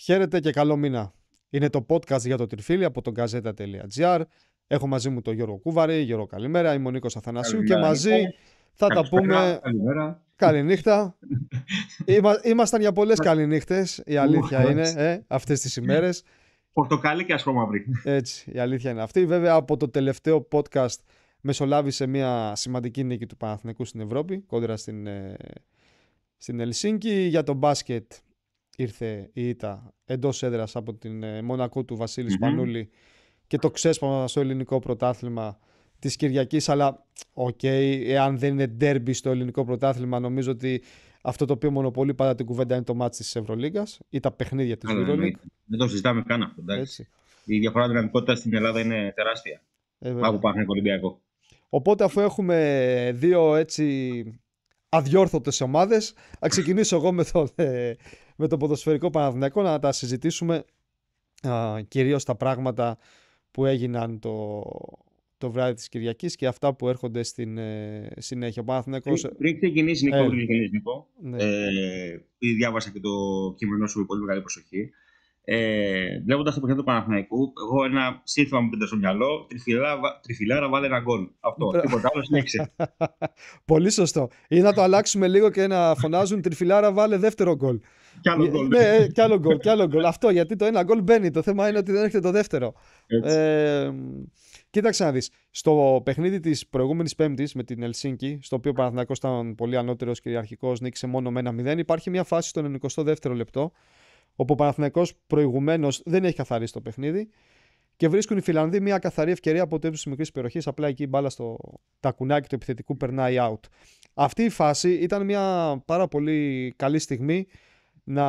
Χαίρετε και καλό μήνα. Είναι το podcast για το Τριφύλι από τον gazeta.gr. Έχω μαζί μου τον Γιώργο Κούβαρη. Γιώργο, καλημέρα. Είμαι ο Νίκος Αθανασίου και μαζί θα τα πούμε. Καλημέρα. Καληνύχτα. Ήμασταν για πολλές καληνύχτες, η αλήθεια είναι, αυτές τις ημέρες. Πορτοκάλι και ασχόμαυρη. Έτσι, η αλήθεια είναι αυτή. Βέβαια, από το τελευταίο podcast μεσολάβησε μια σημαντική νίκη του Παναθηναϊκού στην Ευρώπη, κόντρα στην Ελσίνκη. Για το μπάσκετ ήρθε η ήττα εντός έδρας από την Μονακό του Βασίλη Σπανούλη και το ξέσπασμα στο ελληνικό πρωτάθλημα της Κυριακής. Αλλά, εάν δεν είναι ντέρμπι στο ελληνικό πρωτάθλημα, νομίζω ότι αυτό το οποίο μονοπολεί πάντα την κουβέντα είναι το μάτς της Ευρωλίγκας ή τα παιχνίδια της Ευρωλίγκας. Δεν το συζητάμε καν αυτό. Η διαφορά δυναμικότητα στην Ελλάδα είναι τεράστια. Από Παναθηναϊκό Ολυμπιακό. Οπότε, αφού έχουμε δύο έτσι αδιόρθωτες ομάδες, θα ξεκινήσω εγώ με το ποδοσφαιρικό Παναθηναϊκό να τα συζητήσουμε κυρίως τα πράγματα που έγιναν το βράδυ της Κυριακής και αυτά που έρχονται στην συνέχεια. Ο Παναθηναϊκός... Πριν ξεκινήσει, Νικό, διάβασα και το κείμενο σου με πολύ μεγάλη προσοχή. Βλέποντας το παιχνίδι του Παναθηναϊκού, εγώ ένα σύνθημα μου πήρε στο μυαλό: Τριφυλάρα, βάλε ένα γκολ. Αυτό. Τίποτα άλλο συνέχισε. Πολύ σωστό. Ή να το αλλάξουμε λίγο και να φωνάζουν Τριφυλάρα, βάλε δεύτερο γκολ. Κι άλλο γκολ. Ναι, κι άλλο γκολ. Αυτό, γιατί το ένα γκολ μπαίνει. Το θέμα είναι ότι δεν έρχεται το δεύτερο. Κοίταξε να δεις. Στο παιχνίδι της προηγούμενης Πέμπτης με την Ελσίνκη, στο οποίο ο Παναθηναϊκός ήταν πολύ ανώτερος κυριαρχικός, νίκησε μόνο με 1-0, υπάρχει μια φάση στο 92ο λεπτό, όπου ο Παναθηναϊκός προηγουμένως δεν έχει καθαρίσει το παιχνίδι και βρίσκουν οι Φιλανδοί μια καθαρή ευκαιρία από το ύψος της μικρής περιοχής. Απλά εκεί η μπάλα στο τακουνάκι του επιθετικού περνάει out. Αυτή η φάση ήταν μια πάρα πολύ καλή στιγμή να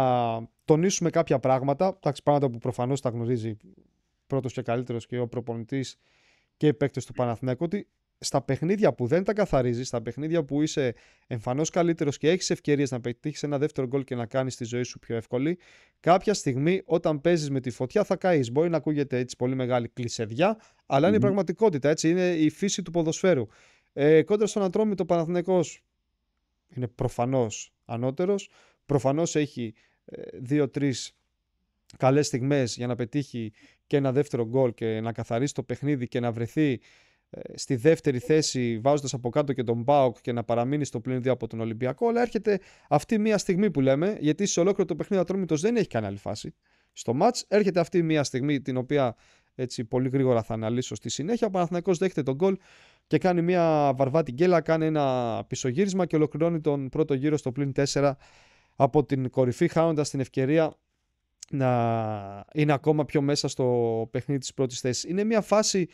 τονίσουμε κάποια πράγματα. Πράγματα που προφανώς τα γνωρίζει πρώτος και καλύτερος και ο προπονητής και οι παίκτες του Παναθηναϊκού, ότι στα παιχνίδια που δεν τα καθαρίζεις, στα παιχνίδια που είσαι εμφανώς καλύτερος και έχεις ευκαιρίες να πετύχεις ένα δεύτερο γκολ και να κάνεις τη ζωή σου πιο εύκολη, κάποια στιγμή όταν παίζεις με τη φωτιά θα καείς. Μπορεί να ακούγεται έτσι πολύ μεγάλη κλεισεδιά, αλλά είναι η πραγματικότητα. Έτσι είναι η φύση του ποδοσφαίρου. Κόντρα στον Ατρόμητο, ο Παναθηναϊκός είναι προφανώς ανώτερος. Προφανώς έχει 2-3 καλές στιγμές για να πετύχει και ένα δεύτερο γκολ και να καθαρίσει το παιχνίδι και να βρεθεί στη δεύτερη θέση βάζοντας από κάτω και τον ΠΑΟΚ και να παραμείνει στο πλήν 2 από τον Ολυμπιακό. Αλλά έρχεται αυτή μια στιγμή που λέμε, γιατί σε ολόκληρο το παιχνίδι ο Ατρόμητος δεν έχει κάνει άλλη φάση στο μάτς. Έρχεται αυτή μια στιγμή την οποία έτσι πολύ γρήγορα θα αναλύσω στη συνέχεια. Ο Παναθηναϊκός δέχεται τον γκολ και κάνει μια βαρβάτη γκέλα, κάνει ένα πισωγύρισμα και ολοκληρώνει τον πρώτο γύρο στο πλήν 4 από την κορυφή, χάνοντας την ευκαιρία να είναι ακόμα πιο μέσα στο παιχνίδι της πρώτης θέσης. Είναι μια φάση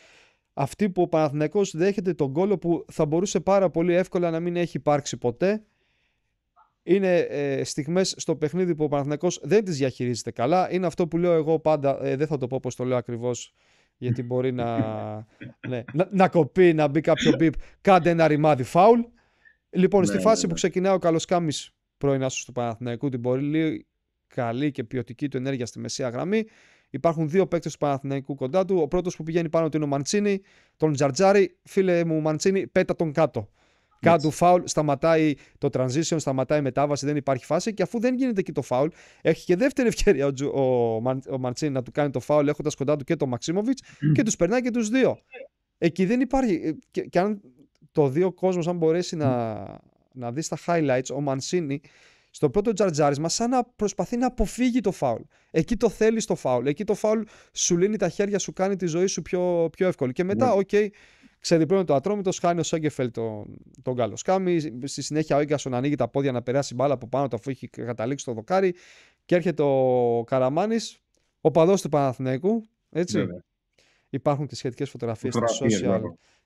αυτή που ο Παναθηναϊκός δέχεται τον γκόλ που θα μπορούσε πάρα πολύ εύκολα να μην έχει υπάρξει ποτέ. Είναι στιγμές στο παιχνίδι που ο Παναθηναϊκός δεν τις διαχειρίζεται καλά. Είναι αυτό που λέω εγώ πάντα, δεν θα το πω όπως το λέω ακριβώς, γιατί μπορεί να κοπεί, να μπει κάποιο μπιπ. Κάντε ένα ρημάδι φάουλ. Λοιπόν, στη φάση που ξεκινάει ο Καλοσκάμης, πρώην άσος του Παναθηναϊκού, την πολύ καλή και ποιοτική του ενέργεια στη μεσαία γραμμή. Υπάρχουν δύο παίκτες του Παναθηναϊκού κοντά του. Ο πρώτος που πηγαίνει πάνω του είναι ο Μαντσίνη, τον Τζαρτζάρη. Φίλε μου, Μαντσίνη, πέτα τον κάτω. Κάτω φάουλ, σταματάει το transition, σταματάει η μετάβαση, δεν υπάρχει φάση. Και αφού δεν γίνεται εκεί το φάουλ, έχει και δεύτερη ευκαιρία ο Μαντσίνη να του κάνει το φάουλ, έχοντας κοντά του και τον Μαξίμοβιτς και τους περνάει και τους δύο. Εκεί δεν υπάρχει. Και αν το δει ο κόσμος, αν μπορέσει να δει στα highlights, ο Μαντσίνη στο πρώτο τζαρτζάρισμα σαν να προσπαθεί να αποφύγει το φάουλ. Εκεί το θέλει το φάουλ. Εκεί το φάουλ σου λύνει τα χέρια, σου κάνει τη ζωή σου πιο εύκολη. Και μετά, ξεδιπλώνει το Ατρόμητος, χάνει ο Σέγκεφελ τον Καλοσκάμη. Στη συνέχεια ο Ίγκασον ανοίγει τα πόδια να περάσει μπάλα από πάνω του αφού έχει καταλήξει το δοκάρι. Και έρχεται ο Καραμάνης, ο παδός του Παναθηναϊκού. Έτσι. Βέβαια. Υπάρχουν και σχετικές φωτογραφίες στα social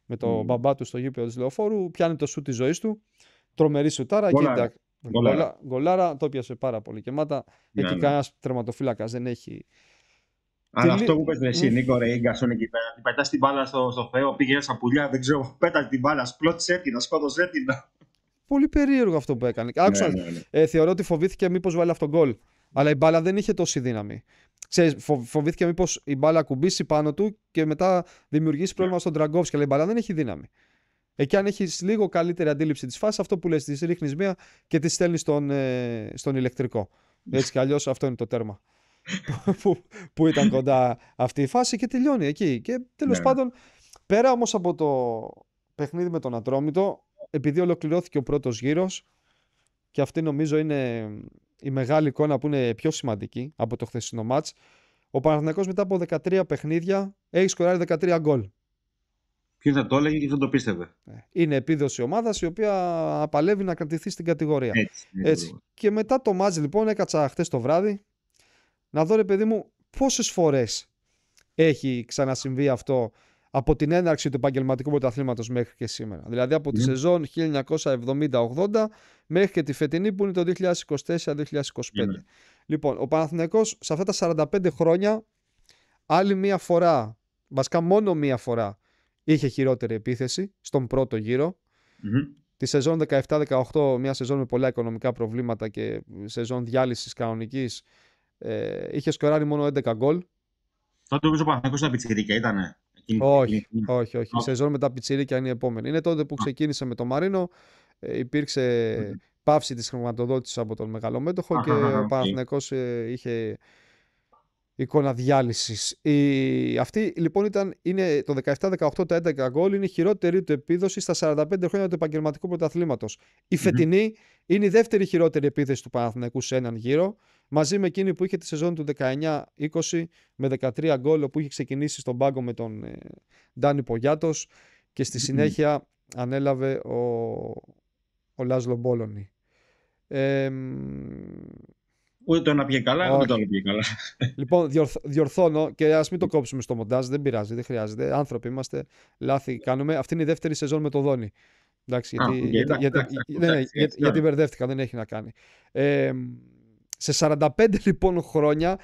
με το μπαμπά του στο γήπεδο της Λεωφόρου. Πιάνει το σου της ζωής του. Τρομερή σουτάρα. Γκολάρα, το πιάσε πάρα πολύ και μάτα. Εκεί κανένας τερματοφύλακας δεν έχει. Αλλά αυτό που πες εσύ, Νίκο, ρε Ίγκασον εκεί πέρα. Πετάς την μπάλα στο Θεό, πήγε σαν πουλιά, δεν ξέρω, πέτασε την μπάλα, σπλώτησε την, σκότωσε την. Πολύ περίεργο αυτό που έκανε. Άκουσα, θεωρώ ότι φοβήθηκε μήπως βάλει αυτόν γκολ. Αλλά η μπάλα δεν είχε τόση δύναμη. Ξέρεις, φοβήθηκε μήπως η μπάλα κουμπίσει πάνω του και μετά δημιουργήσει πρόβλημα στον Τραγκόφσκι. Αλλά η μπάλα δεν έχει δύναμη. Εκεί αν έχεις λίγο καλύτερη αντίληψη της φάσης, αυτό που λες, της ρίχνεις μία και τη στέλνεις στον ηλεκτρικό. Έτσι κι αλλιώς αυτό είναι το τέρμα. που ήταν κοντά αυτή η φάση και τελειώνει εκεί. Και τέλος πάντων, πέρα όμως από το παιχνίδι με τον Ατρόμητο, επειδή ολοκληρώθηκε ο πρώτος γύρος, και αυτή νομίζω είναι η μεγάλη εικόνα που είναι πιο σημαντική από το χθεσινό μάτς, ο Παναθηναϊκός μετά από 13 παιχνίδια έχει σκοράρει 13 γκολ. Ποιος θα το έλεγε και δεν το πίστευε. Είναι επίδοση ομάδας η οποία παλεύει να κρατηθεί στην κατηγορία. Έτσι. Και μετά το μάτς λοιπόν έκατσα χθες το βράδυ να δω, ρε παιδί μου, πόσες φορές έχει ξανασυμβεί αυτό από την έναρξη του επαγγελματικού πρωταθλήματος μέχρι και σήμερα. Δηλαδή από τη σεζόν 1970-80 μέχρι και τη φετινή που είναι το 2024-2025. Λοιπόν, ο Παναθηναϊκός σε αυτά τα 45 χρόνια άλλη μία φορά, βασικά μόνο μία φορά, είχε χειρότερη επίθεση στον πρώτο γύρο. Τη σεζόν 17-18, μια σεζόν με πολλά οικονομικά προβλήματα και σεζόν διάλυσης κανονικής, είχε σκοράρει μόνο 11 γκολ. Τότε νομίζω ο Παναθηναϊκός ήταν πιτσιρίκια, ήτανε. Όχι. Η σεζόν με τα πιτσιρίκια είναι η επόμενη. Είναι τότε που ξεκίνησε με το Μαρίνο, υπήρξε πάυση της χρηματοδότησης από τον μεγαλομέτωχο και ο Παναθηναϊκός είχε εικόνα διάλυσης. Αυτή λοιπόν είναι το 17-18 τα 11 γκολ, είναι η χειρότερη του επίδοση στα 45 χρόνια του επαγγελματικού πρωταθλήματος. Η φετινή είναι η δεύτερη χειρότερη επίθεση του Παναθηναϊκού σε έναν γύρο, μαζί με εκείνη που είχε τη σεζόν του 19-20 με 13 γκολ, που είχε ξεκινήσει στον πάγκο με τον Ντάνι Πογιάτος και στη συνέχεια ανέλαβε ο Λάζλο Μπόλονι. Ούτε το ένα πήγε καλά, ούτε το άλλο πήγε καλά. Λοιπόν, διορθώνω και ας μην το κόψουμε στο μοντάζ, δεν πειράζει, δεν χρειάζεται. Άνθρωποι είμαστε, λάθη κάνουμε. Αυτή είναι η δεύτερη σεζόν με το Δόνι. Εντάξει, γιατί μπερδεύτηκα, δεν έχει να κάνει. Σε 45 λοιπόν χρόνια,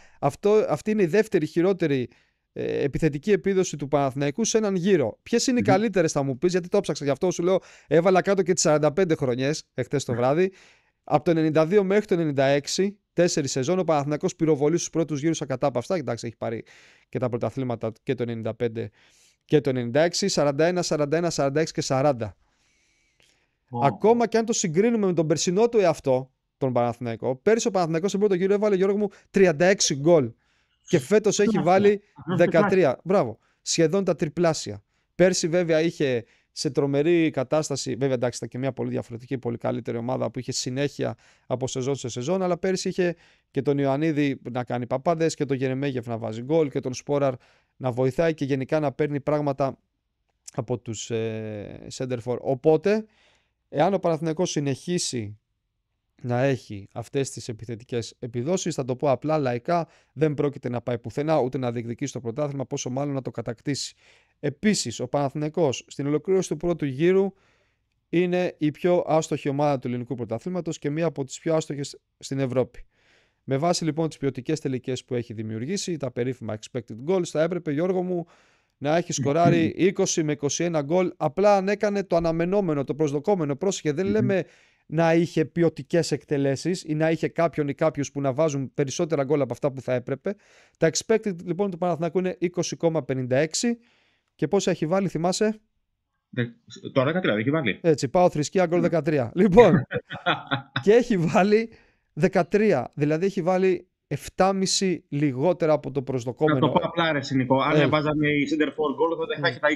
αυτή είναι η δεύτερη χειρότερη επιθετική επίδοση του Παναθηναϊκού σε έναν γύρο. Ποιες είναι οι καλύτερες, θα μου πεις, γιατί το ψάξα, γι' αυτό σου λέω, έβαλα κάτω και τις 45 χρονιές εχθές το βράδυ. Από το 92 μέχρι το 96, 4 σεζόν, ο Παναθηναϊκός πυροβολεί στους πρώτους γύρους ακατάπαυστα. Εντάξει, έχει πάρει και τα πρωταθλήματα και το 95 και το 96, 41, 41, 46 και 40. Ακόμα και αν το συγκρίνουμε με τον περσινό του εαυτό, τον Παναθηναϊκό, πέρυσι ο Παναθηναϊκός στον πρώτο γύρο έβαλε, Γιώργο μου, 36 γκολ. Και φέτος έχει βάλει 13. Μπράβο. Σχεδόν τα τριπλάσια. Πέρσι βέβαια είχε σε τρομερή κατάσταση, βέβαια εντάξει ήταν και μια πολύ διαφορετική, πολύ καλύτερη ομάδα που είχε συνέχεια από σεζόν σε σεζόν, αλλά πέρσι είχε και τον Ιωαννίδη να κάνει παπάδες και τον Γερεμέγεφ να βάζει γκολ και τον Σπόραρ να βοηθάει και γενικά να παίρνει πράγματα από τους Σέντερφορ. Οπότε, εάν ο Παναθηναϊκός συνεχίσει να έχει αυτές τις επιθετικές επιδόσεις, θα το πω απλά λαϊκά, δεν πρόκειται να πάει πουθενά, ούτε να διεκδικήσει το πρωτάθλημα, πόσο μάλλον να το κατακτήσει. Επίσης, ο Παναθηναϊκός στην ολοκλήρωση του πρώτου γύρου είναι η πιο άστοχη ομάδα του ελληνικού πρωταθλήματος και μία από τις πιο άστοχες στην Ευρώπη. Με βάση λοιπόν τις ποιοτικές τελικές που έχει δημιουργήσει, τα περίφημα expected goals, θα έπρεπε, Γιώργο μου, να έχει σκοράρει 20 με 21 γκολ. Απλά αν έκανε το αναμενόμενο, το προσδοκόμενο. Πρόσεχε, δεν λέμε να είχε ποιοτικές εκτελέσεις ή να είχε κάποιον ή κάποιους που να βάζουν περισσότερα γκολ από αυτά που θα έπρεπε. Τα expected λοιπόν του Παναθηναϊκού είναι 20,56 και πόσα έχει βάλει, θυμάσαι? Το 13 έχει βάλει. Έτσι, πάω θρησκεία γκολ 13. Λοιπόν, και έχει βάλει 13, δηλαδή έχει βάλει 7,5 λιγότερα από το προσδοκόμενο. Να το πω απλά, ρε Νικό. Αν βάζαμε η center for goal, θα έχει τα 20.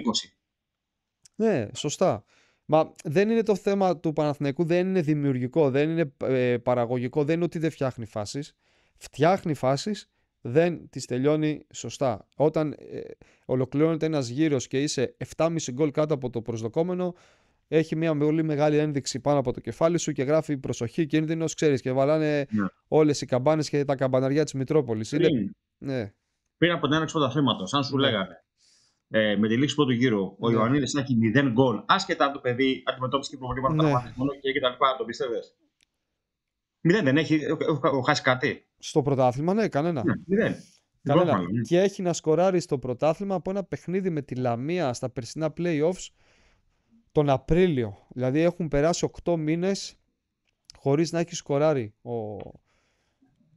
Ναι, σωστά. Μα δεν είναι το θέμα του Παναθηναϊκού, δεν είναι δημιουργικό, δεν είναι παραγωγικό, δεν είναι ότι δεν φτιάχνει φάσεις. Φτιάχνει φάσεις, δεν τις τελειώνει σωστά. Όταν ολοκληρώνεται ένας γύρος και είσαι 7,5 γκολ κάτω από το προσδοκόμενο, έχει μια πολύ μεγάλη ένδειξη πάνω από το κεφάλι σου και γράφει προσοχή, κίνδυνος, ξέρεις, και βαλάνε όλες οι καμπάνες και τα καμπαναριά της Μητρόπολης. Πριν από την έναρξη του πρωταθλήματος, αν σου λέγανε με τη λήξη του πρώτου γύρου ο Ιωαννίδης θα έχει 0 γκολ, άσχετα από το παιδί αντιμετώπιση και προβλήματα τραυματισμού και τα λοιπά, το πιστεύεις? 0 δεν έχει χάσει κάτι. Στο πρωτάθλημα, ναι, κανένα. 0. Κανένα. Και έχει να σκοράρει στο πρωτάθλημα από ένα παιχνίδι με τη Λαμία στα περσινά playoffs τον Απρίλιο. Δηλαδή έχουν περάσει 8 μήνες χωρίς να έχει σκοράρει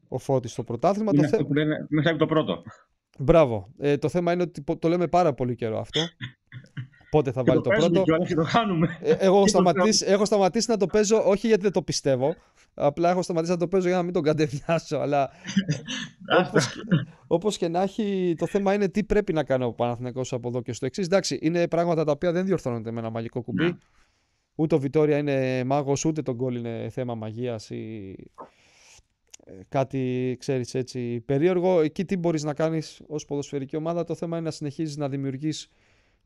ο Φώτης στο πρωτάθλημα. Είναι αυτό που λένε μέχρι το πρώτο. Μπράβο. Το θέμα είναι ότι το λέμε πάρα πολύ καιρό αυτό. πότε θα Και βάλει το το παίζουμε πρώτο. και το κάνουμε. Έχω σταματήσει να το παίζω, όχι γιατί δεν το πιστεύω. Απλά έχω σταματήσει να το παίζω για να μην τον κατεβιάσω. Αλλά όπως και να έχει, το θέμα είναι τι πρέπει να κάνει ο Παναθηναϊκός από εδώ και στο εξής. Εντάξει, είναι πράγματα τα οποία δεν διορθώνονται με ένα μαγικό κουμπί. Ναι. Ούτε ο Βιτόρια είναι μάγος, ούτε το γκολ είναι θέμα μαγείας ή κάτι, ξέρεις, έτσι περίεργο. Εκεί τι μπορείς να κάνεις ως ποδοσφαιρική ομάδα. Το θέμα είναι να συνεχίζεις να δημιουργείς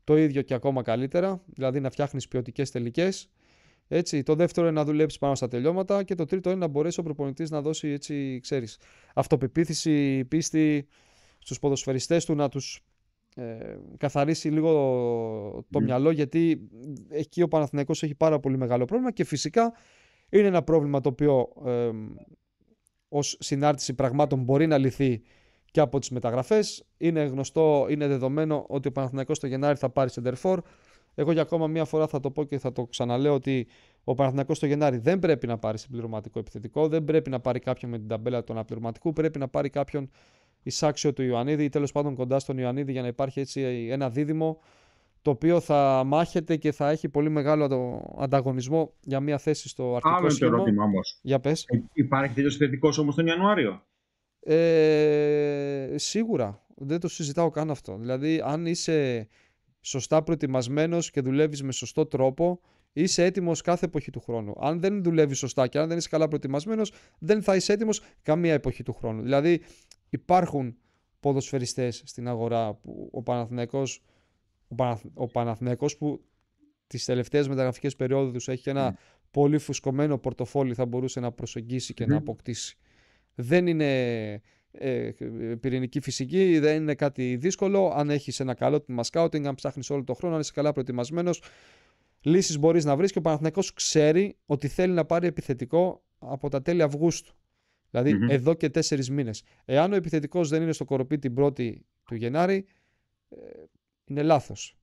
το ίδιο και ακόμα καλύτερα, δηλαδή να φτιάχνεις ποιοτικές τελικές. Έτσι. Το δεύτερο είναι να δουλέψεις πάνω στα τελειώματα και το τρίτο είναι να μπορέσει ο προπονητής να δώσει, έτσι, ξέρεις, αυτοπεποίθηση, πίστη στους ποδοσφαιριστές του, να τους καθαρίσει λίγο το μυαλό, γιατί εκεί ο Παναθηναϊκός έχει πάρα πολύ μεγάλο πρόβλημα και φυσικά είναι ένα πρόβλημα το οποίο ως συνάρτηση πραγμάτων μπορεί να λυθεί και από τις μεταγραφές. Είναι γνωστό, είναι δεδομένο ότι ο Παναθηναϊκός το Γενάρη θα πάρει σεντερφόρ. Εγώ για ακόμα μία φορά θα το πω και θα το ξαναλέω ότι ο Παναθηναϊκός το Γενάρη δεν πρέπει να πάρει συμπληρωματικό επιθετικό, δεν πρέπει να πάρει κάποιον με την ταμπέλα του αναπληρωματικού, πρέπει να πάρει κάποιον εισάξιο του Ιωαννίδη ή τέλος πάντων κοντά στον Ιωαννίδη για να υπάρχει έτσι ένα δίδυμο το οποίο θα μάχεται και θα έχει πολύ μεγάλο ανταγωνισμό για μια θέση στο αρχικό σχήμα. Άλλο ερώτημα όμως. Για πες. Υπάρχει τέτοιος θετικός όμως τον Ιανουάριο? Σίγουρα. Δεν το συζητάω καν αυτό. Δηλαδή, αν είσαι σωστά προετοιμασμένος και δουλεύεις με σωστό τρόπο, είσαι έτοιμος κάθε εποχή του χρόνου. Αν δεν δουλεύεις σωστά και αν δεν είσαι καλά προετοιμασμένος, δεν θα είσαι έτοιμος καμία εποχή του χρόνου. Δηλαδή, υπάρχουν ποδοσφαιριστές στην αγορά που ο Παναθηναϊκός που τις τελευταίες μεταγραφικές περιόδους έχει ένα πολύ φουσκωμένο πορτοφόλι θα μπορούσε να προσεγγίσει και να αποκτήσει. Δεν είναι πυρηνική φυσική, δεν είναι κάτι δύσκολο. Αν έχεις ένα καλό τμήμα σκάουτινγκ, αν ψάχνεις όλο τον χρόνο, αν είσαι καλά προετοιμασμένος, λύσεις μπορείς να βρεις και ο Παναθηναϊκός ξέρει ότι θέλει να πάρει επιθετικό από τα τέλη Αυγούστου. Δηλαδή εδώ και 4 μήνες. Εάν ο επιθετικός δεν είναι στο κοροπή την 1η του Γενάρη, είναι λάθος.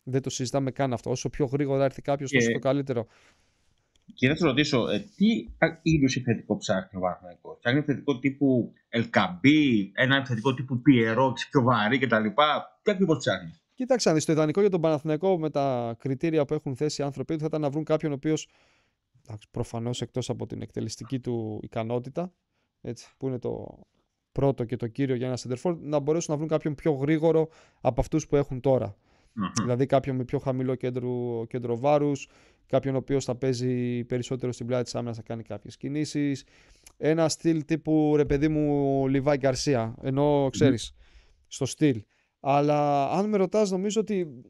Δεν το συζητάμε καν αυτό. Όσο πιο γρήγορα έρθει κάποιος, τόσο το καλύτερο. Και να σε ρωτήσω, τι είδους επιθετικό ψάχνει ο Παναθηναϊκός? Ψάχνει επιθετικό τύπου Ελκαμπή, ένα επιθετικό τύπου Πιερό, πιο βαρύ κτλ. Τι ακριβώς ψάχνει? Κοίταξε, το ιδανικό για τον Παναθηναϊκό με τα κριτήρια που έχουν θέσει οι άνθρωποι θα ήταν να βρουν κάποιον ο οποίος, προφανώς εκτός από την εκτελεστική του ικανότητα, έτσι, που είναι το πρώτο και το κύριο για ένα center forward, να μπορέσουν να βρουν κάποιον πιο γρήγορο από αυτούς που έχουν τώρα. Δηλαδή κάποιον με πιο χαμηλό κέντρο βάρους, κάποιον ο οποίος θα παίζει περισσότερο στην πλάτη της άμυνας, θα κάνει κάποιες κινήσεις. Ένα στυλ τύπου, ρε παιδί μου, Λιβάη Γκαρσία, ενώ ξέρεις, στο στυλ. Αλλά αν με ρωτάς, νομίζω ότι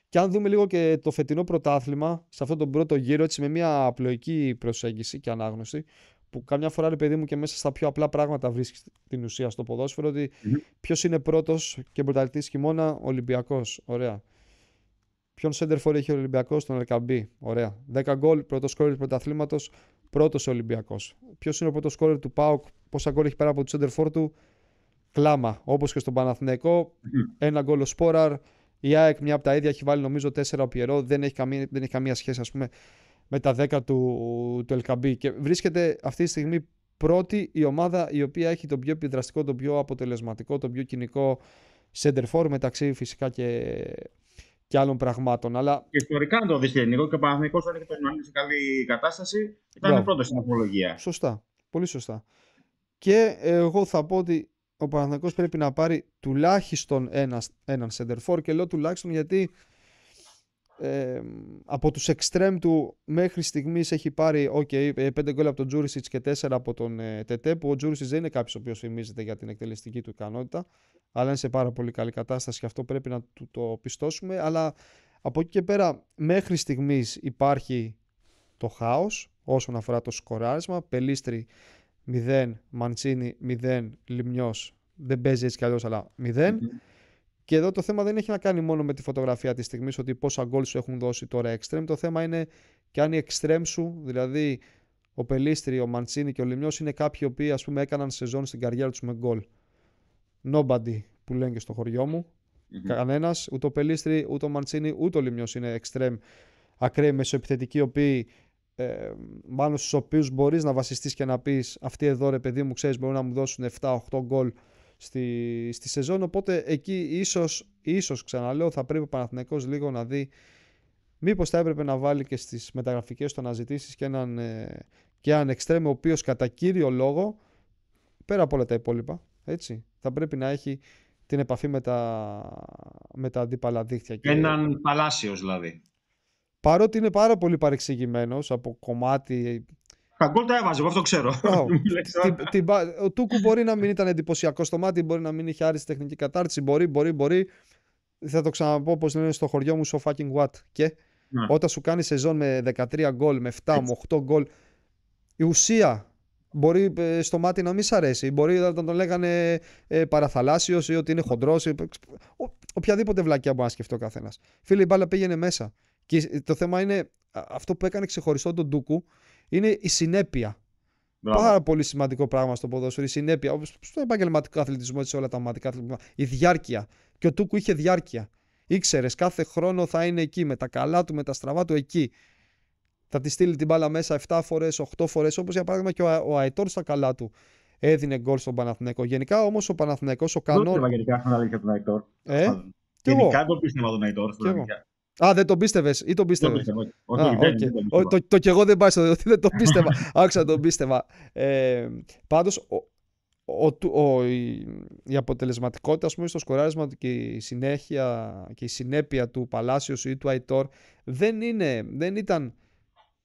και αν δούμε λίγο και το φετινό πρωτάθλημα, σε αυτόν τον πρώτο γύρο, έτσι, με μια απλοϊκή προσέγγιση και ανάγνωση, που καμιά φορά, ρε παιδί μου, και μέσα στα πιο απλά πράγματα βρίσκεις την ουσία στο ποδόσφαιρο, ότι ποιος είναι πρώτος και πρωταθλητής χειμώνα? Ολυμπιακός. Ωραία. Ποιον σέντερφορ έχει ο Ολυμπιακός? Τον Ελκαμπή. Ωραία. 10 γκολ, πρώτο σκόρερ του πρωταθλήματος, πρώτος Ολυμπιακός. Ποιος είναι ο πρώτος σκόρερ του ΠΑΟΚ? Πόσα γκολ έχει πέρα από του σέντερφορ του? Κλάμα. Όπως και στον Παναθηναϊκό, 1 γκολ ο Σπόραρ. Η ΑΕΚ μια από τα ίδια έχει βάλει νομίζω 4 ο Πιερό. Δεν έχει καμία σχέση, ας πούμε, με τα 10 του Ελκαμπή. Και βρίσκεται αυτή τη στιγμή πρώτη η ομάδα η οποία έχει τον πιο επιδραστικό, τον πιο αποτελεσματικό, τον πιο κοινικό σέντερφορ, μεταξύ φυσικά και άλλων πραγμάτων. Αλλά... Και ιστορικά να το δεις Νίκο, και ο Παναθηναϊκός όταν είχε τον Ιωαννίδη σε καλή κατάσταση ήταν πρώτος στην βαθμολογία. Σωστά. Πολύ σωστά. Και εγώ θα πω ότι ο Παναθηναϊκός πρέπει να πάρει τουλάχιστον έναν center-for, και λέω τουλάχιστον γιατί από τους extreme του μέχρι στιγμής έχει πάρει 5 γκολ από τον Τζούρισιτς και 4 από τον Τετέ, που ο Τζούρισιτς δεν είναι κάποιος ο οποίος φημίζεται για την εκτελεστική του ικανότητα, αλλά είναι σε πάρα πολύ καλή κατάσταση και αυτό πρέπει να του το πιστώσουμε. Αλλά από εκεί και πέρα μέχρι στιγμής υπάρχει το χάος όσον αφορά το σκοράρισμα. Πελίστρι 0, Μαντσίνη 0, Λιμνιός δεν παίζει έτσι κι αλλιώς, αλλά 0. Και εδώ το θέμα δεν έχει να κάνει μόνο με τη φωτογραφία της στιγμής, ότι πόσα γκολ σου έχουν δώσει τώρα extreme. Το θέμα είναι και αν οι extreme σου, δηλαδή ο Πελίστρι, ο Μαντσίνη και ο Λιμνιός, είναι κάποιοι οι οποίοι, ας πούμε, έκαναν σεζόν στην καριέρα τους με γκολ. Nobody, που λένε και στο χωριό μου. Κανένας, ούτε ο Πελίστρι, ούτε ο Μαντσίνη, ούτε ο Λιμνιός είναι extreme, ακραίοι μεσοεπιθετικοί, οι οποίοι στους οποίους μπορείς να βασιστείς και να πεις αυτοί εδώ, ρε παιδί μου, ξέρεις, μπορούν να μου δώσουν 7-8 γκολ στη σεζόν, οπότε εκεί ίσως ξαναλέω θα πρέπει ο Παναθηναϊκός λίγο να δει μήπως θα έπρεπε να βάλει και στις μεταγραφικές του αναζητήσεις και έναν εξτρέμ ο οποίος κατά κύριο λόγο, πέρα από όλα τα υπόλοιπα, έτσι, θα πρέπει να έχει την επαφή με τα αντίπαλα δίχτυα. Έναν Παλάσιος δηλαδή. Παρότι είναι πάρα πολύ παρεξηγημένος από κομμάτι. Τα γκολ τα έβαζε, εγώ αυτό ξέρω. Ο Τούκου μπορεί να μην ήταν εντυπωσιακό στο μάτι, μπορεί να μην είχε άριστη τεχνική κατάρτιση. Μπορεί. Θα το ξαναπώ όπως λένε στο χωριό μου, so fucking what. Και όταν σου κάνει σεζόν με 13 γκολ, με 7, με 8 γκολ, η ουσία μπορεί στο μάτι να μην σ' αρέσει. Μπορεί να τον λέγανε παραθαλάσσιος ή ότι είναι χοντρός. Οποιαδήποτε βλακιά μπορεί να σκεφτεί ο καθένας. Φίλε, η μπάλα πήγαινε μέσα. Και το θέμα είναι αυτό που έκανε ξεχωριστό τον Ντούκου είναι η συνέπεια. Μπράβο. Πάρα πολύ σημαντικό πράγμα στο ποδόσφαιρο. Η συνέπεια. Όπως στον επαγγελματικό αθλητισμό, έτσι, όλα τα ομαδικά αθλητικά. Η διάρκεια. Και ο Ντούκου είχε διάρκεια. Ήξερες κάθε χρόνο θα είναι εκεί. Με τα καλά του, με τα στραβά του εκεί. Θα τη στείλει την μπάλα μέσα 7 φορές, 8 φορές. Όπως για παράδειγμα και ο Αϊτόρ στα καλά του έδινε γκολ στον Παναθηναϊκό. Γενικά όμως ο Παναθηναϊκός ο κανόνας. Δεν γενικά στον αλήθεια τον Αϊτόρ. Γενικά το πίστευα τον Αϊτόρ. Α, δεν τον πίστευες ή τον πίστευες? Το κι εγώ δεν πάει ότι δεν τον πίστευα. Άκουσα τον πίστευα. Πάντως η αποτελεσματικότητα, ας πούμε, στο σκοράρισμα και η συνέχεια και η συνέπεια του Παλάσιος ή του Αϊτόρ δεν ήταν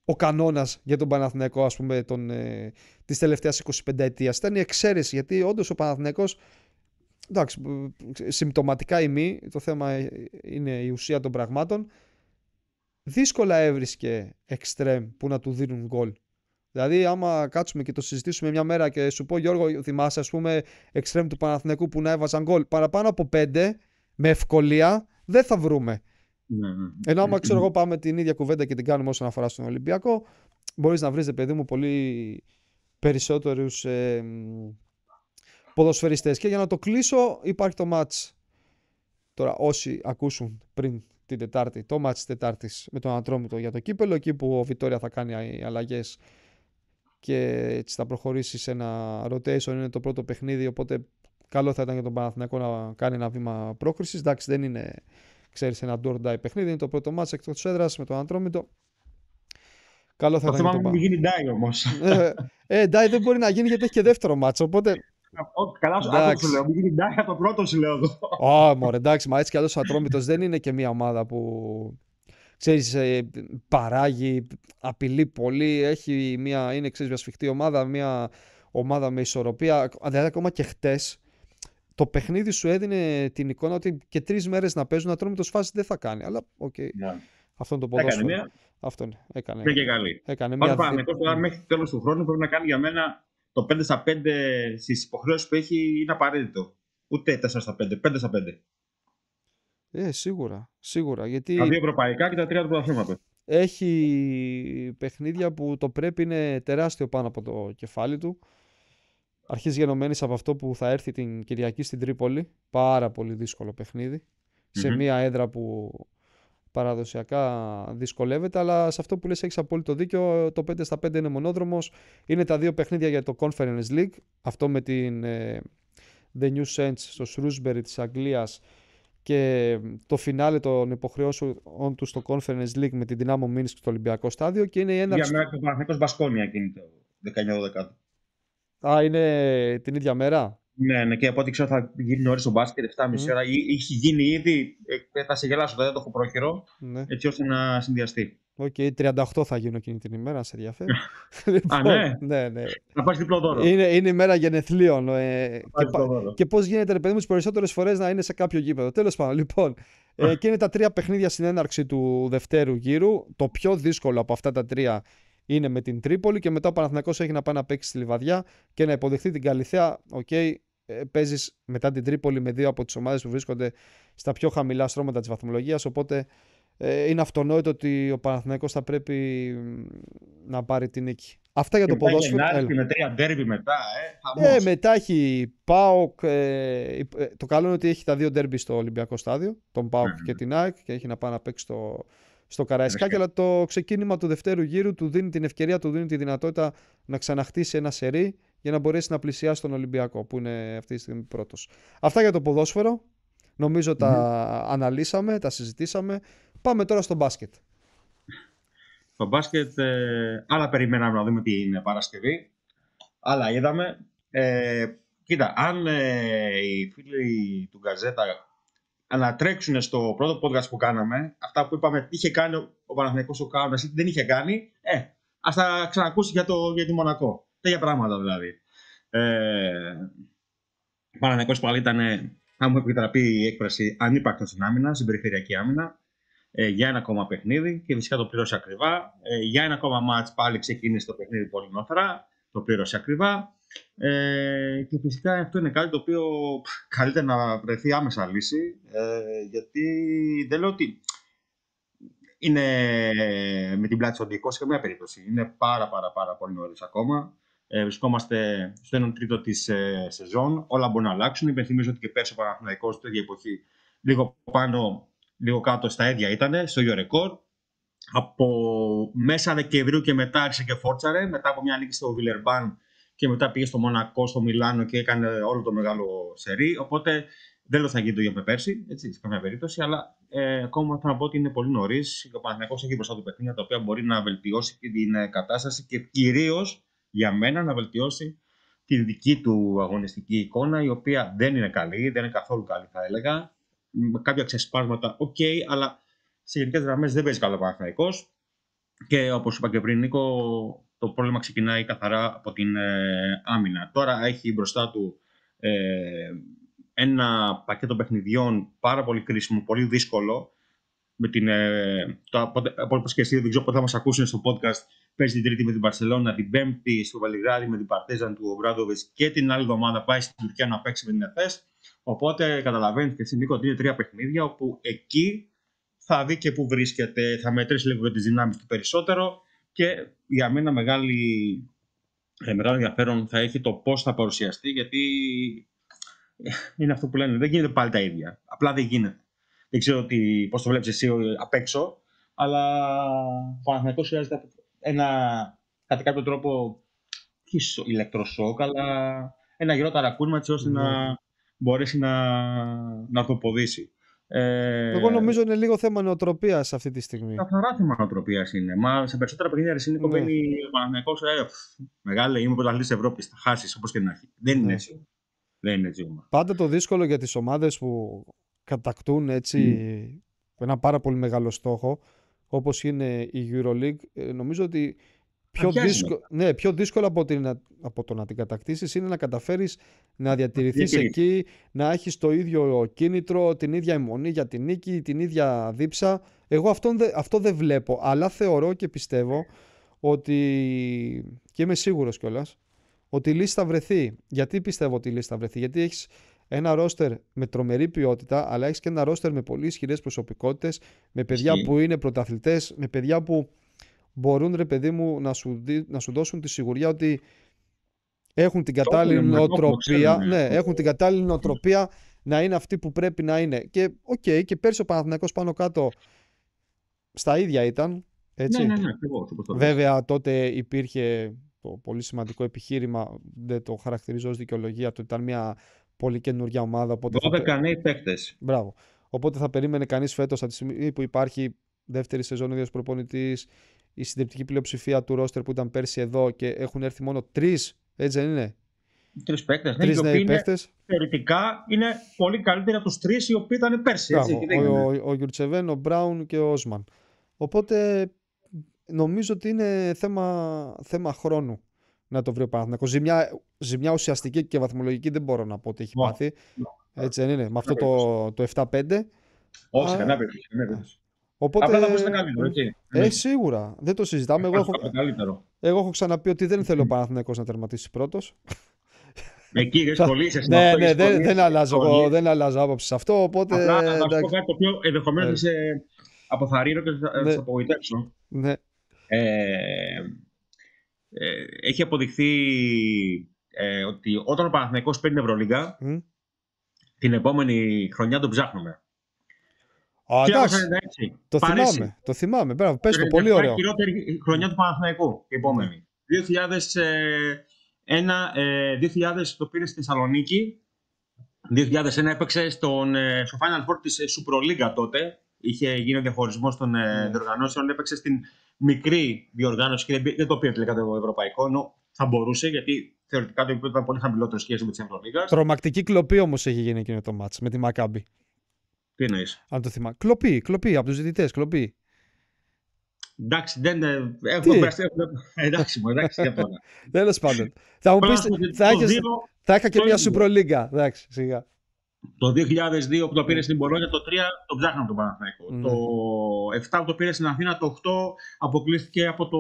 ο κανόνας για τον Παναθηναϊκό, ας πούμε, της τελευταίας 25 ετίας. Ήταν η εξαίρεση, γιατί όντως ο Παναθηναϊκός, εντάξει, συμπτωματικά ή μη, το θέμα είναι η ουσία των πραγμάτων, δύσκολα έβρισκε εξτρέμ που να του δίνουν γκολ. Δηλαδή, άμα κάτσουμε και το συζητήσουμε μια μέρα και σου πω, Γιώργο, θυμάσαι, ας πούμε, εξτρέμ του Παναθηναϊκού που να έβαζαν γκολ παραπάνω από 5 με ευκολία, δεν θα βρούμε. Ενώ άμα ξέρω εγώ πάμε την ίδια κουβέντα και την κάνουμε όσον αφορά στον Ολυμπιακό, μπορείς να βρεις, παιδί μου, πολύ περισσότερους ποδοσφαιριστές. Και για να το κλείσω, υπάρχει το μάτς. Τώρα όσοι ακούσουν πριν την Τετάρτη, το μάτς της Τετάρτης με τον Ατρόμητο για το κύπελο, εκεί που ο Βιτόρια θα κάνει αλλαγές και έτσι θα προχωρήσει σε ένα rotation, είναι το πρώτο παιχνίδι, οπότε καλό θα ήταν για τον Παναθηναϊκό να κάνει ένα βήμα πρόκρισης. Εντάξει, δεν είναι, ξέρεις, ένα do or die παιχνίδι, είναι το πρώτο μάτς εκτός έδρας με τον Ατρόμητο. Καλό θα ήταν. Το θέμα μου γίνει ντάι όμως. Ντάι δεν μπορεί να γίνει γιατί έχει και δεύτερο μάτς, οπότε. Καλά, σου λέω. Μην γίνει ντάι από το πρώτο, σου λέω εγώ. Μωρέ, εντάξει, μα έτσι κι αλλιώς ο Ατρόμητος δεν είναι και μια ομάδα που, ξέρεις, παράγει, απειλεί πολύ. Είναι, ξέρεις, μια σφιχτή ομάδα, μια ομάδα με ισορροπία. Δηλαδή, ακόμα και χτες το παιχνίδι σου έδινε την εικόνα ότι και 3 μέρες να παίζουν Ατρόμητος φάση δεν θα κάνει. Αλλά, οκ. Αυτό είναι το ποδόσφαιρο. Αυτό είναι. Έκανε καλή. Πάντα Παναθηναϊκός τώρα μέχρι το τέλος του χρόνου πρέπει να κάνει για μένα το 5-5 στις υποχρεώσεις που έχει, είναι απαραίτητο. Ούτε 4-5, 5-5. Σίγουρα. Γιατί τα 2 ευρωπαϊκά και τα 3 του πρωταθλήματος. Έχει παιχνίδια που το πρέπει είναι τεράστιο πάνω από το κεφάλι του. Αρχής γενομένης από αυτό που θα έρθει την Κυριακή στην Τρίπολη. Πάρα πολύ δύσκολο παιχνίδι. Σε μια έδρα που παραδοσιακά δυσκολεύεται, αλλά σε αυτό που λες έχεις απόλυτο δίκιο. Το 5-5 είναι μονόδρομος. Είναι τα 2 παιχνίδια για το Conference League. Αυτό με την The New Saints στο Shrewsbury της Αγγλίας και το φινάλε των υποχρεώσεων του στο Conference League με την Δυνάμο Μίνσκ στο Ολυμπιακό Στάδιο. Και είναι η έναρξη. Για μέρα και ο Παναθηναϊκός Μπασκόνια εκείνη το 19-12. Είναι την ίδια μέρα. Ναι, και από ό,τι ξέρω θα γίνει νωρίς ο μπάσκετ 7.30 ώρα. Έχει γίνει ήδη. Θα σε γελάσω, δεν το έχω πρόχειρο. Ναι. Έτσι ώστε να συνδυαστεί. 38 θα γίνω εκείνη την ημέρα, αν σε ενδιαφέρει. Ναι. Θα πάρεις διπλό δώρο. Είναι η μέρα γενεθλίων. Και πώς γίνεται, ρε παιδί μου, τις περισσότερες φορές να είναι σε κάποιο γήπεδο. Τέλος πάντων, λοιπόν. Και είναι τα 3 παιχνίδια στην έναρξη του δευτέρου γύρου. Το πιο δύσκολο από αυτά τα 3 είναι με την Τρίπολη και μετά ο Παναθηναϊκός έχει να πάει να παίξει στη Λιβαδιά και να υποδεχθεί την Καλιθέα. Παίζεις μετά την Τρίπολη με 2 από τις ομάδες που βρίσκονται στα πιο χαμηλά στρώματα της βαθμολογίας, οπότε είναι αυτονόητο ότι ο Παναθηναϊκός θα πρέπει να πάρει την νίκη. Αυτά για το ποδόσφαιρο. Και με 3 ντέρμπι μετά. Μετά έχει ΠΑΟΚ. Το καλό είναι ότι έχει τα 2 ντέρμπι στο Ολυμπιακό Στάδιο, τον ΠΑΟΚ και την ΑΕΚ, και έχει να πάει να παίξει στο Καραϊσκάκι, αλλά το ξεκίνημα του δευτέρου γύρου του δίνει την ευκαιρία, του δίνει τη δυνατότητα να ξαναχτίσει ένα σερί για να μπορέσει να πλησιάσει τον Ολυμπιακό που είναι αυτή τη στιγμή πρώτος. Αυτά για το ποδόσφαιρο. Νομίζω τα αναλύσαμε, τα συζητήσαμε. Πάμε τώρα στο μπάσκετ. Στο μπάσκετ, άλλα περιμέναμε να δούμε τι είναι Παρασκευή. Άλλα είδαμε. Κοίτα, αν οι φίλοι του Γκαζέτα ανατρέξουν στο πρώτο podcast που κάναμε, αυτά που είπαμε τι είχε κάνει ο Παναθηναϊκός ο Κάουνας ή τι δεν είχε κάνει, ας τα ξανακούσει για τη Μονακό. Τέτοια πράγματα δηλαδή. Ο Παναθηναϊκός πάλι ήταν, αν μου επιτραπεί η έκφραση, ανύπαρκτος στην άμυνα, στην περιφερειακή άμυνα, για ένα ακόμα παιχνίδι και φυσικά το πλήρωσε ακριβά. Για ένα ακόμα μάτς πάλι ξεκίνησε το παιχνίδι πολύ νοθρά, το πλήρωσε ακριβά. Και φυσικά αυτό είναι κάτι το οποίο καλύτερα να βρεθεί άμεσα λύση, γιατί δεν λέω ότι είναι με την πλάτη στον τοίχο σε καμία περίπτωση. Είναι πάρα πολύ νωρίς ακόμα. Βρισκόμαστε στο 1/3 της σεζόν. Όλα μπορούν να αλλάξουν. Υπενθυμίζω ότι και πέρσι ο Παναθηναϊκός στην ίδια εποχή λίγο πάνω, λίγο κάτω στα ίδια ήταν, στο ίδιο ρεκόρ. Από μέσα Δεκεμβρίου και μετά άρχισε και φόρτσαρε. Μετά από μια νίκη στο Βιλερμπάν και μετά πήγε στο Μονακό, στο Μιλάνο και έκανε όλο το μεγάλο σερί. Οπότε δεν λέω ότι θα γίνει το ίδιο με πέρσι, έτσι, σε καμία περίπτωση. Αλλά ακόμα θα πω ότι είναι πολύ νωρίς. Ο Παναθηναϊκός έχει μπροστά του παιχνίδια τα οποία μπορεί να βελτιώσει την κατάσταση και κυρίως για μένα να βελτιώσει τη δική του αγωνιστική εικόνα, η οποία δεν είναι καλή, δεν είναι καθόλου καλή, θα έλεγα. Με κάποια ξεσπάσματα, αλλά σε γενικές γραμμές δεν παίζει καλό ο Παναθηναϊκός. Και όπως είπα και πριν, Νίκο, το πρόβλημα ξεκινάει καθαρά από την άμυνα. Τώρα έχει μπροστά του ένα πακέτο παιχνιδιών πάρα πολύ κρίσιμο, πολύ δύσκολο. Όπως και εσύ, δεν ξέρω πότε θα μας ακούσουν στο podcast. Παίζει την Τρίτη με την Μπαρσελόνα, την Πέμπτη στο Βελιγράδι με την Παρτίζαν του Ομπράντοβιτς και την άλλη εβδομάδα πάει στην Τουρκία να παίξει με την ΕΦΕΣ. Οπότε καταλαβαίνετε και εσύ, Νίκο, ότι είναι 3 παιχνίδια όπου εκεί θα δει και πού βρίσκεται, θα μετρήσει λίγο για τις δυνάμεις του περισσότερο και για μένα μεγάλο ενδιαφέρον θα έχει το πώς θα παρουσιαστεί, γιατί είναι αυτό που λένε, δεν γίνεται πάλι τα ίδια. Απλά δεν γίνεται. Δεν ξέρω πώς το βλέπεις εσύ απ' έξω, αλλά ο Παναθηναϊκός χρειάζεται κατά κάποιο τρόπο ηλεκτροσόκ, αλλά ένα γερό ταρακούνημα έτσι ώστε να μπορέσει να ορθοποδήσει. Εγώ νομίζω είναι λίγο θέμα νοοτροπίας αυτή τη στιγμή. Καθαρά θέμα νοοτροπίας είναι. Μα σε περισσότερα παιχνίδια Ρεσίνικο μπαίνει ο Παναθηναϊκός. Μεγάλε, είμαι πρωταθλητής της Ευρώπης. Θα χάσεις όπως και να έχει. Δεν είναι έτσι. Δεν είναι έτσι. Πάντα το δύσκολο για τις ομάδες που κατακτούν έτσι ένα πάρα πολύ μεγάλο στόχο, όπως είναι η EuroLeague, νομίζω ότι πιο δύσκολο από το να την κατακτήσεις είναι να καταφέρεις να διατηρηθείς εκεί, να έχεις το ίδιο κίνητρο, την ίδια αιμονή για την νίκη, την ίδια δίψα. Εγώ αυτό δεν βλέπω, αλλά θεωρώ και πιστεύω ότι, και είμαι σίγουρος κιόλας, ότι η λύση θα βρεθεί. Γιατί πιστεύω ότι η λύση θα βρεθεί? Γιατί έχεις ένα ρόστερ με τρομερή ποιότητα, αλλά έχεις και ένα ρόστερ με πολύ ισχυρές προσωπικότητες, με παιδιά που είναι πρωταθλητές, με παιδιά που μπορούν, ρε παιδί μου, να σου δώσουν τη σιγουριά ότι έχουν την κατάλληλη νοοτροπία. Έχουν την κατάλληλη νοοτροπία να είναι αυτοί που πρέπει να είναι. Και, και πέρσι ο Παναθηναϊκός πάνω κάτω στα ίδια ήταν. Έτσι. Ναι, Βέβαια τότε υπήρχε το πολύ σημαντικό επιχείρημα, δεν το χαρακτηρίζω ως δικαιολογία, το ήταν μια πολύ καινούργια ομάδα. 12 νέοι παίκτες. Μπράβο. Οπότε θα περίμενε κανείς φέτος, από τη στιγμή που υπάρχει δεύτερη σεζόν ο ίδιος προπονητής, η συντριπτική πλειοψηφία του ρόστερ που ήταν πέρσι εδώ και έχουν έρθει μόνο 3, έτσι δεν είναι? 3 παίκτες. 3 νέοι παίκτες. Θεωρητικά είναι πολύ καλύτεροι από τους 3 οι οποίοι ήταν πέρσι. Έτσι, ο Γιουρτσεβέν, ο Μπράουν και ο Όσμαν. Οπότε νομίζω ότι είναι θέμα χρόνου να το βρει ο Παναθηναϊκός. Ζημιά ουσιαστική και βαθμολογική δεν μπορώ να πω ότι έχει πάθει. Έτσι δεν είναι? Με αυτό το 7-5. Όχι, κανένα περίπτωση. Οπότε, απλά θα μπορούσε να καλύτερο. Σίγουρα. Δεν το συζητάμε. Εγώ έχω ξαναπεί ότι δεν θέλω ο Παναθηναϊκός να τερματίσει πρώτος. Εκεί δυσκολίες. Ναι, δεν αλλάζω άποψη σε αυτό. Οπότε, απλά να σου πω κάτι το οποίο ενδεχομένως σε αποθαρρύνω και θα σε απογοητεύσω. Ναι. Έχει αποδειχθεί ότι όταν ο Παναθηναϊκός παίρνει Ευρωλίγκα, την επόμενη χρονιά τον ψάχνουμε. Το θυμάμαι. Πες το, πολύ ωραίο. Η χειρότερη χρονιά του Παναθηναϊκού, η επόμενη. Ένα 2000 το πήρε στη Θεσσαλονίκη. 2001 έπαιξε στο Final Four της Super League τότε. Είχε γίνει ο διαχωρισμός των διοργανώσεων. Έπαιξε στην μικρή διοργάνωση και δεν το πήρε τελικά το ευρωπαϊκό. Ενώ θα μπορούσε, γιατί θεωρητικά το επίπεδο ήταν πολύ χαμηλότερο σχέση με τη Ευρωλίγα. Τρομακτική κλοπή όμως έχει γίνει εκείνο το μάτς με τη Μακάμπι. Τι εννοείς? Αν το θυμάμαι. Κλοπή από τους διαιτητές, κλοπή. Εντάξει, δεν έχω περάσει. Εντάξει, για τώρα. Τέλος πάντων. Θα μου πεις, θα είχα και μια Super-League. Εντάξει, σιγά. Το 2002 που το πήρε στην Μπολόνια, το 3 το ψάχναμε τον Παναθηναϊκό. Το 7 που το πήρε στην Αθήνα, το 8 αποκλείστηκε από το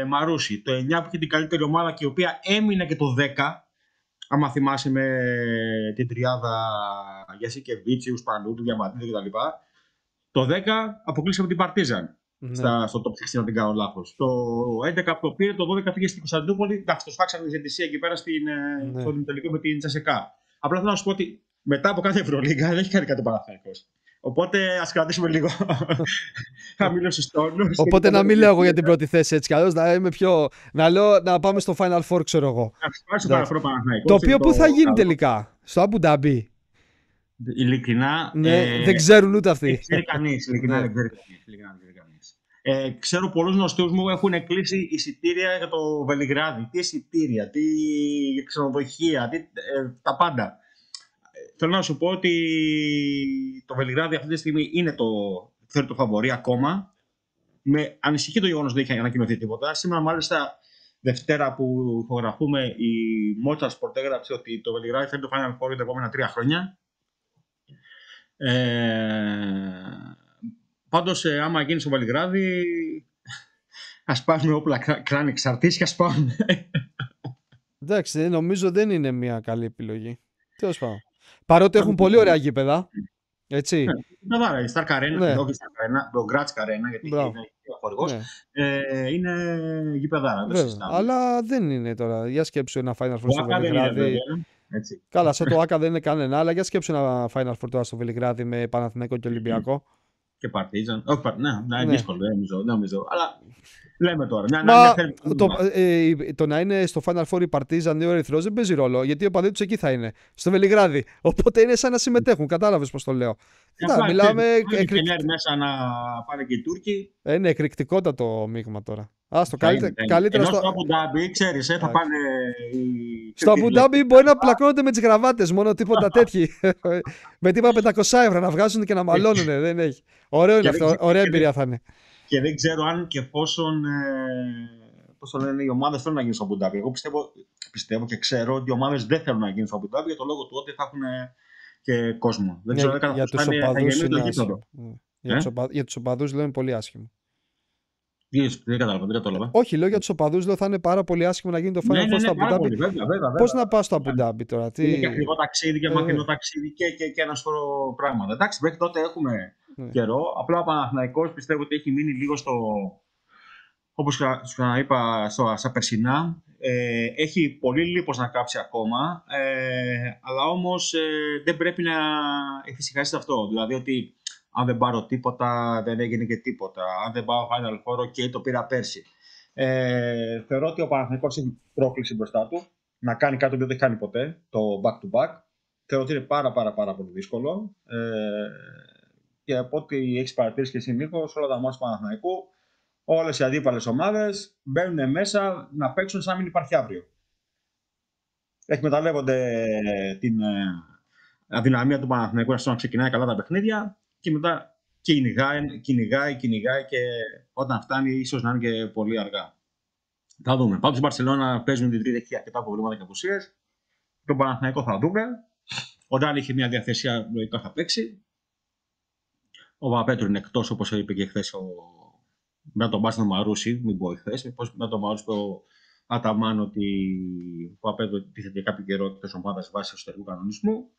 Μαρούσι. Το 9 που είχε την καλύτερη ομάδα και η οποία έμεινε και το 10. Άμα θυμάσαι με την τριάδα Γιασικεβίτσιου, Σπανούτου, Διαμαντίδη κτλ. Το 10 αποκλείστηκε από την Παρτίζαν. Στο top 16, να την κάνω λάθος. Το 11 που το πήρε, το 12 πήγε στην Κωνσταντινούπολη. Εντάξει, το σφάξανε τη διαιτησία εκεί πέρα στον τελικό με την Τσεσεκά. Απλά θέλω να σου πω ότι μετά από κάθε Ευρωλίγκα δεν έχει κάνει κάτι ο Παναθηναϊκός. Οπότε ας κρατήσουμε λίγο χαμηλούς στους τόνους. Οπότε να μην λέω εγώ για την πρώτη θέση έτσι κι αλλιώς, να είμαι πιο. Να πάμε στο Final Four, ξέρω εγώ. Το οποίο πού θα γίνει τελικά? Στο Αμπου Ντάμπι. Ειλικρινά. Δεν ξέρουν ούτε αυτοί. Δεν ξέρει κανείς. Ξέρω πολλούς γνωστούς μου έχουν κλείσει εισιτήρια για το Βελιγράδι. Τι εισιτήρια, τι ξενοδοχεία, τα πάντα. Θέλω να σου πω ότι το Βελιγράδι αυτή τη στιγμή είναι το φαβορί ακόμα. Με ανησυχεί το γεγονός ότι δεν έχει ανακοινωθεί τίποτα. Σήμερα, μάλιστα, Δευτέρα που ηχογραφούμε, η Motorsport έγραψε ότι το Βελιγράδι θα είναι το Final Four για τα επόμενα 3 χρόνια. Πάντως, άμα γίνει στο Βελιγράδι, ας πάρουμε όπλα κράνη εξαρτήσεις και ας πάμε. Εντάξει, νομίζω δεν είναι μια καλή επιλογή. Τέλος πάντων. Παρότι έχουν πολύ ωραία γήπεδα. Έτσι. Η Stark Arena, όχι η Stark Arena, το Gratsk Arena, γιατί είναι χορηγός. Είναι γήπεδα. Αλλά δεν είναι τώρα. Για σκέψου ένα Final Four στο Βελιγράδι. Καλά, σαν το ΆΚΑ δεν είναι κανένα, αλλά για σκέψου ένα Final Four τώρα στο Βελιγράδι με Παναθηναϊκό και Ολυμπιακό. Και Παρτίζαν. Όχι, ναι, δύσκολο, νομίζω. Αλλά λέμε τώρα. Το να είναι στο Final Four η Παρτίζαν ή ο Ερυθρός δεν παίζει ρόλο, γιατί ο παδί τους εκεί θα είναι, στο Βελιγράδι. Οπότε είναι σαν να συμμετέχουν. Κατάλαβες πώς το λέω. Μιλάμε. Μέσα να πάνε και οι Τούρκοι. Είναι εκρηκτικότατο μείγμα τώρα. Καλύτερα στο Αμπου Ντάμπι, ξέρεις, θα πάνε. Στο Αμπου Ντάμπι μπορεί να πλακώνονται με τις γραβάτες, μόνο τίποτα τέτοιοι. Με τίποτα 500 € να βγάζουν και να μαλώνουν. Δεν έχει. Ωραίο είναι αυτό. Ωραία εμπειρία θα είναι. Και δεν ξέρω αν και πόσον. Πώς το λένε, οι ομάδες θέλουν να γίνουν στο Αμπου Ντάμπι. Εγώ πιστεύω και ξέρω ότι οι ομάδες δεν θέλουν να γίνουν στο Αμπου Ντάμπι για το λόγο του ότι θα έχουν και κόσμο. Δεν ξέρω αν για τους οπαδούς είναι άσχημο. Για τους οπαδούς λέω είναι πολύ άσχημο. Δεν κατάλαβα. Όχι, λέω για τους οπαδούς θα είναι πάρα πολύ άσχημο να γίνει το Final Four στο Αμπου Ντάμπι. Πώς να πας στο Αμπου Ντάμπι τώρα? Είναι και ακριβό ταξίδι και μακρινό ταξίδι και ένα σωρό πράγματα. Εντάξει, μέχρι τότε έχουμε καιρό. Απλά ο Παναθηναϊκός πιστεύω ότι έχει μείνει λίγο στο. Όπως σου είπα, στα περσινά. Έχει πολύ λίπος να κάψει ακόμα. Αλλά όμως δεν πρέπει να εφησυχάσει αυτό. Δηλαδή ότι αν δεν πάρω τίποτα, δεν έγινε και τίποτα. Αν δεν πάω Final Four, και το πήρα πέρσι. Θεωρώ ότι ο Παναθηναϊκός έχει πρόκληση μπροστά του να κάνει κάτι που δεν έχει κάνει ποτέ, το back-to-back. Θεωρώ ότι είναι πάρα πολύ δύσκολο. Και από ό,τι έχεις παρατηρήσει και εσύ, Νίκο, σε όλα τα μάτια του Παναθηναϊκού, όλες οι αντίπαλες ομάδες μπαίνουν μέσα να παίξουν σαν να μην υπάρχει αύριο. Εκμεταλλεύονται την αδυναμία του Παναθηναϊκού να ξεκινάει καλά τα παιχνίδια και μετά κυνηγάει και όταν φτάνει ίσως να είναι και πολύ αργά. Θα δούμε. Πάντως η Μπαρσελόνα παίζουν την τρίτη, έχει αρκετά προβλήματα και απουσίες. Τον Παναθηναϊκό θα δούμε. Ο Ντάνι είχε μια διαθεσία, λογικά θα παίξει. Ο Παπαπέτρου είναι εκτός, όπως είπε και χθες μετά τον Μπάστον Μαρούσι, μην πω χθες. Μετά τον Μαρούσι το Αταμάν ότι ο Παπαπέτρου τίθεται κάποιο καιρό εκτός ομάδας βάσει εσωτερικού κανονισμού.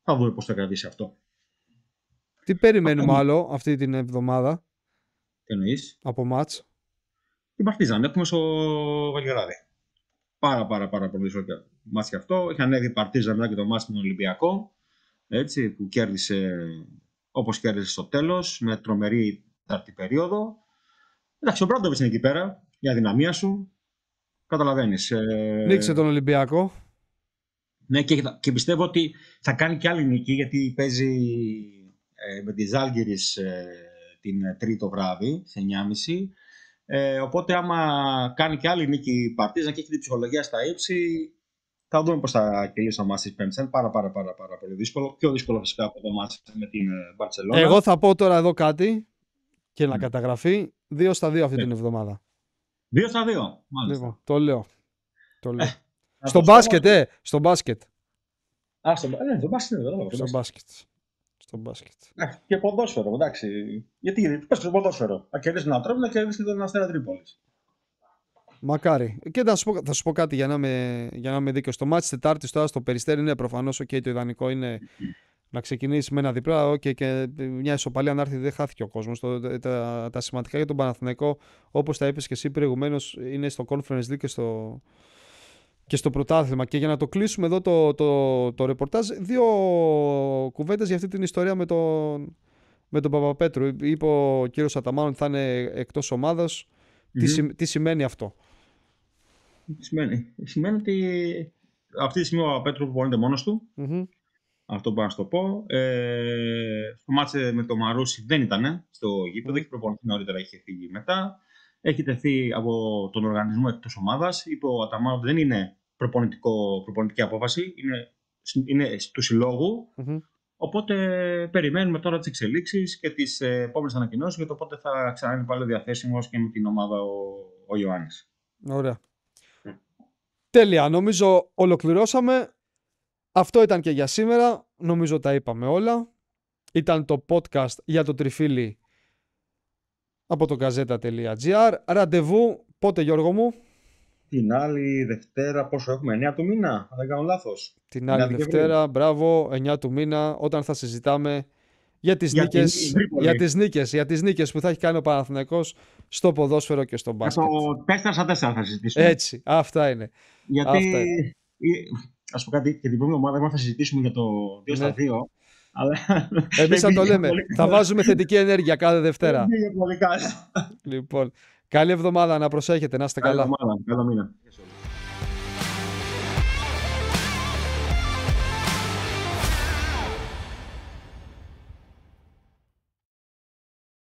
Θα δούμε πώς θα κρατήσει αυτό. Τι περιμένουμε άλλο αυτή την εβδομάδα? Τι εννοείς? Από μάτς. Την Παρτίζαν έχουμε στο Βελιγράδι. Πάρα πολύ δύσκολο μάτς και αυτό. Είχε ανέβει η Παρτίζαν μετά και το μάτς με τον Ολυμπιακό. Έτσι, που κέρδισε όπως κέρδισε στο τέλος, με τρομερή τέταρτη περίοδο. Εντάξει, ο Μπράντοβιτς είναι εκεί πέρα, η αδυναμία σου. Καταλαβαίνεις. Νίκησε τον Ολυμπιακό. Ναι, και πιστεύω ότι θα κάνει και άλλη νίκη, γιατί παίζει με τη Ζάλγκιρις την Τρίτη το βράδυ, σε 9.30. Οπότε άμα κάνει και άλλη νίκη η Παρτίζαν και έχει την ψυχολογία στα ύψη, θα δούμε πώς θα κυλήσει το μάτς της Πέμπτης. Είναι πάρα πολύ δύσκολο. Πιο δύσκολο φυσικά από το μάτς με την Μπαρτσελόνα. Εγώ θα πω τώρα εδώ κάτι και να καταγραφεί 2-2 αυτή την εβδομάδα. 2-2, μάλιστα. Λοιπόν, το λέω. Στο μπάσκετ, στο μπάσκετ. Στο μπάσκετ. Και ποδόσφαιρο, εντάξει. Γιατί πες στο ποδόσφαιρο. Να κερδίσει τον Ατρόμητο, να κερδίσει τον Αστέρα Τρίπολης. Μακάρι. Και θα σου πω κάτι για να είμαι δίκαιο. Στο μάτι τη Τετάρτη τώρα στο Περιστέρι είναι προφανώς το ιδανικό είναι να ξεκινήσει με ένα διπλά. Και μια ισοπαλία να έρθει, δεν χάθηκε ο κόσμος. Τα σημαντικά για τον Παναθηναϊκό, όπως τα είπες και εσύ προηγουμένως, είναι στο Conference League και στο πρωτάθλημα. Και για να το κλείσουμε εδώ το ρεπορτάζ, 2 κουβέντες για αυτή την ιστορία με τον Παπαπέτρου. Είπε ο κύριος Αταμάνου ότι θα είναι εκτός ομάδας. Τι σημαίνει αυτό? Σημαίνει ότι αυτή τη στιγμή ο Παπαπέτρου προπονείται μόνος του. Αυτό μπορώ να σου το πω. Στο μάτσε με το Μαρούσι δεν ήταν στο γήπεδο. Έχει προπονηθεί νωρίτερα, είχε φύγει μετά. Έχει τεθεί από τον οργανισμό εκτός ομάδας. Είπε ο Αταμάνου ότι δεν είναι προπονητική απόφαση. Είναι του συλλόγου. Οπότε περιμένουμε τώρα τις εξελίξεις και τις επόμενες ανακοινώσεις για το πότε θα ξανά είναι πάλι διαθέσιμος και με την ομάδα ο Ιωάννης. Ωραία. Τέλεια. Νομίζω ολοκληρώσαμε. Αυτό ήταν και για σήμερα. Νομίζω τα είπαμε όλα. Ήταν το podcast για το Τριφύλι από το gazeta.gr. Ραντεβού πότε, Γιώργο μου? Την άλλη Δευτέρα, πόσο έχουμε, 9 του μήνα, αν δεν κάνω λάθος. Την άλλη Δευτέρα, μπράβο, 9 του μήνα, όταν θα συζητάμε για τις νίκες που θα έχει κάνει ο Παναθηναϊκός στο ποδόσφαιρο και στο μπάσκετ. Το 4-4 θα συζητήσουμε. Έτσι, αυτά είναι. Γιατί, ας πω κάτι, και την πρώτη ομάδα θα συζητήσουμε για το 2-2. Αλλά... Εμείς θα το λέμε. Θα βάζουμε θετική ενέργεια κάθε Δευτέρα. Λοιπόν, καλή εβδομάδα, να προσέχετε, να είστε καλά. Καλό μήνα.